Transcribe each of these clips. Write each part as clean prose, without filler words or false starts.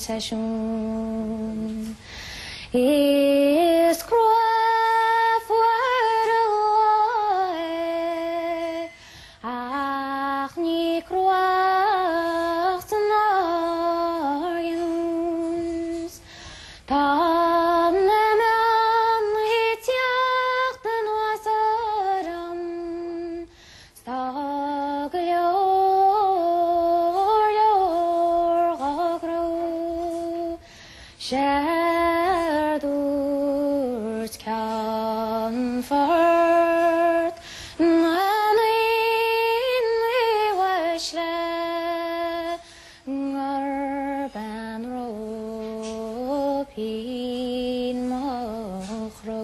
session is cry for the Lord. Ach, ni croix nariens. Tam nemen hitjacht den waseram. Shadows comfort money wish urban rope in mochro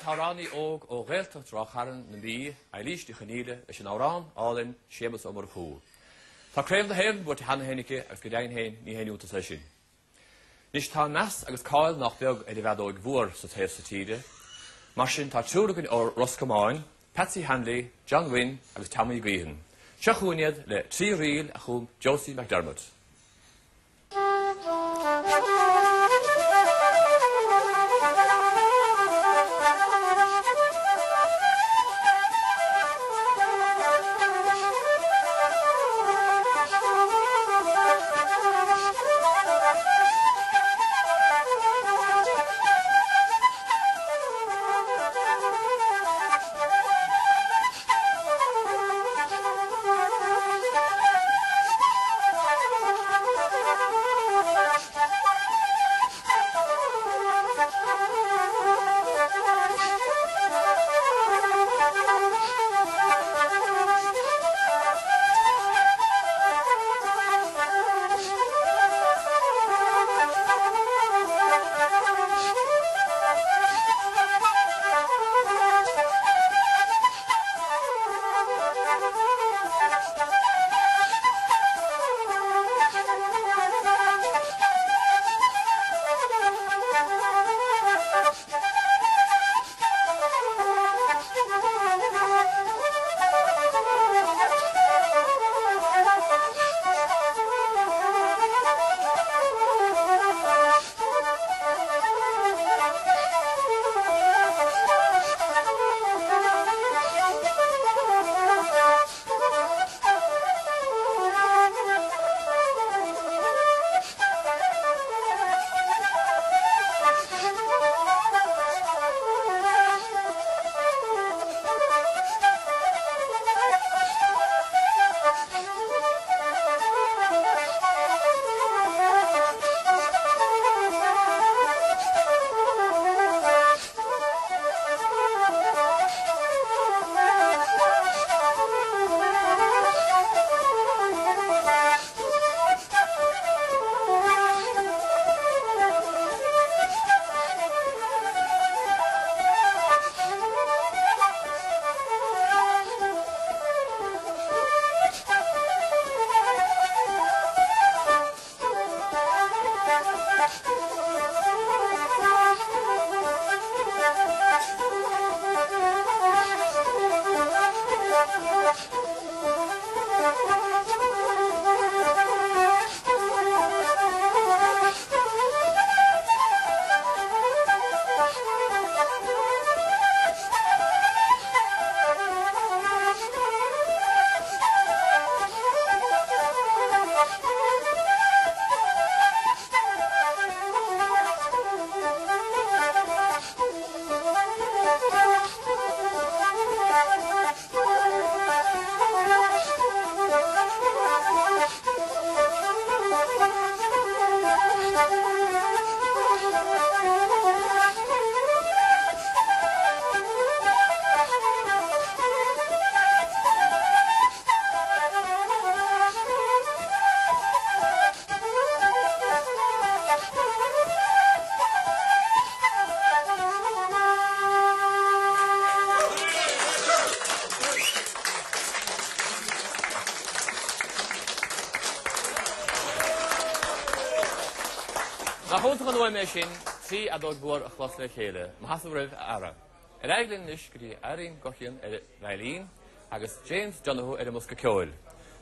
Tarani og réalta tracharn na bí Eilish de Chaníle is an árán álinn sémas omar fúl. Tá craimh na héan bút hanna hénice agus go dain héin ní héinúta sa sin. Nis tá nas agus cáil nach beag a bhead óg bhuair sa taobh sa tíide, mar sin tá trúlagan ó Roscomáin, Patsy Hanley, John Wynne agus Tommy Grehan. Seachúniad le trí riil a chum Josie McDermott. Na chunta an bhfuil mé sin trí a dó búir a chlas le chéile, má has raibh ara. Eiglinn is go dtí airín gochéan ar Railín agus James Donoghue ar a Musca Ceoil.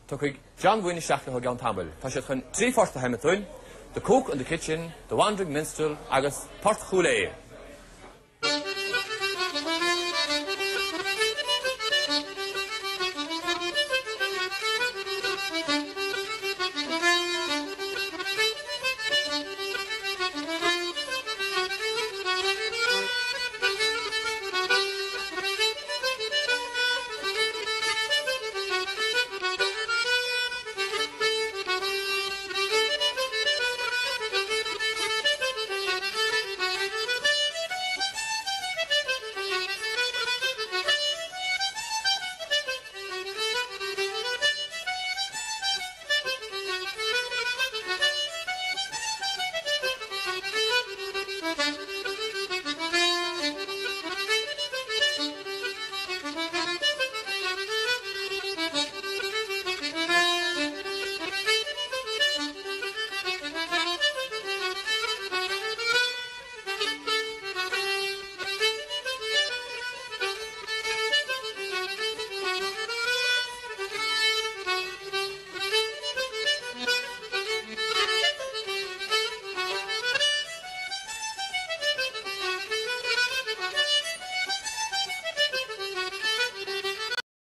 Tá chuig John Wynne seach le gan tamil. Tá sé chun trí forsta heimeúin, the cook in the kitchen, the wandering minstrel agus Port Chulé.